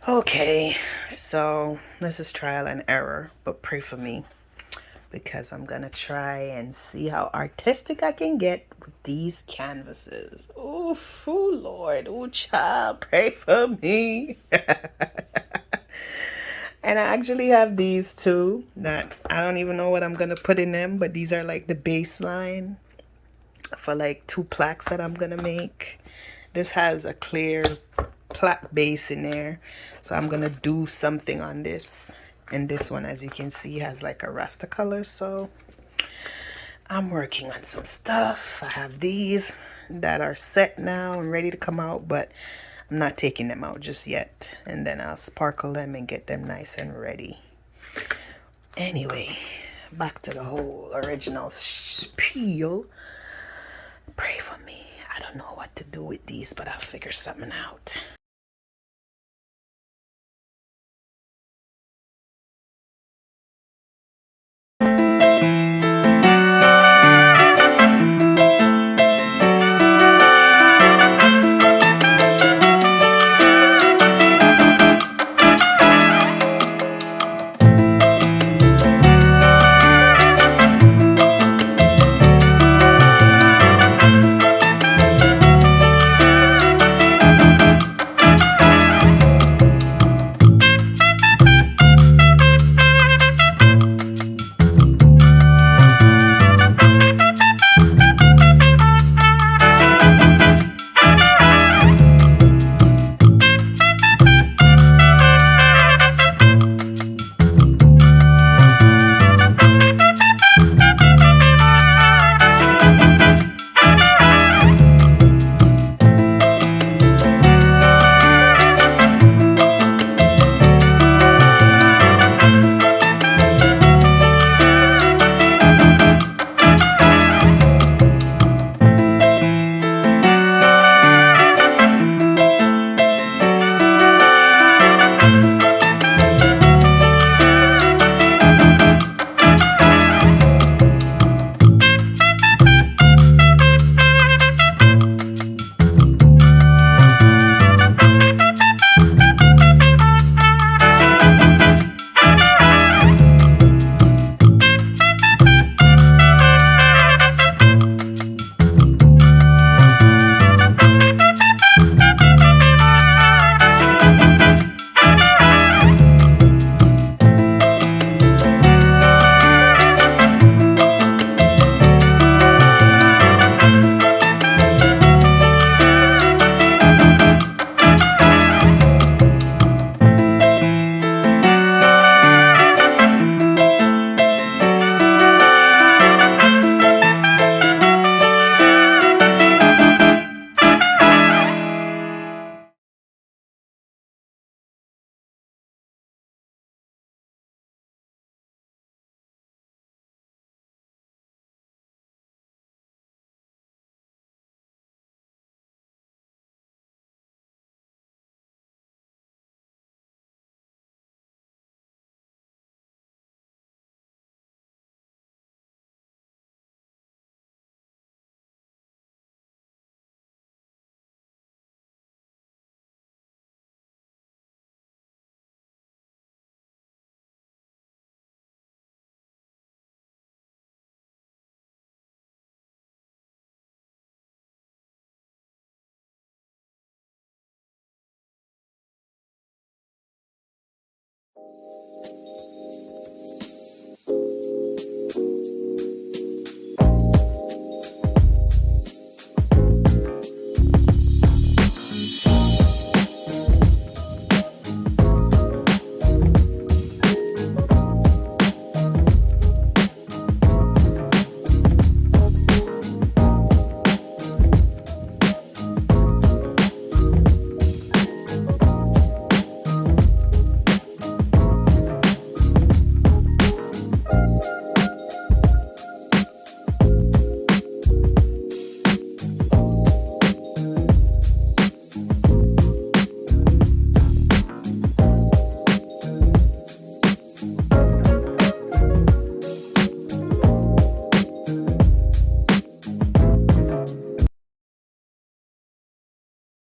Okay, so this is trial and error, but pray for me because I'm gonna try and see how artistic I can get with these canvases. Oof, oh Lord, oh child, pray for me. And I actually have these two that I don't even know what I'm gonna put in them, but these are like the baseline for like two plaques that I'm gonna make. This has a clear plaque base in there, so I'm gonna do something on this. And this one, as you can see, has like a rasta color, so I'm working on some stuff. I have these that are set now and ready to come out, but I'm not taking them out just yet, and then I'll sparkle them and get them nice and ready. Anyway, back to the whole original spiel. Pray for me. I don't know what to do with these, but I'll figure something out.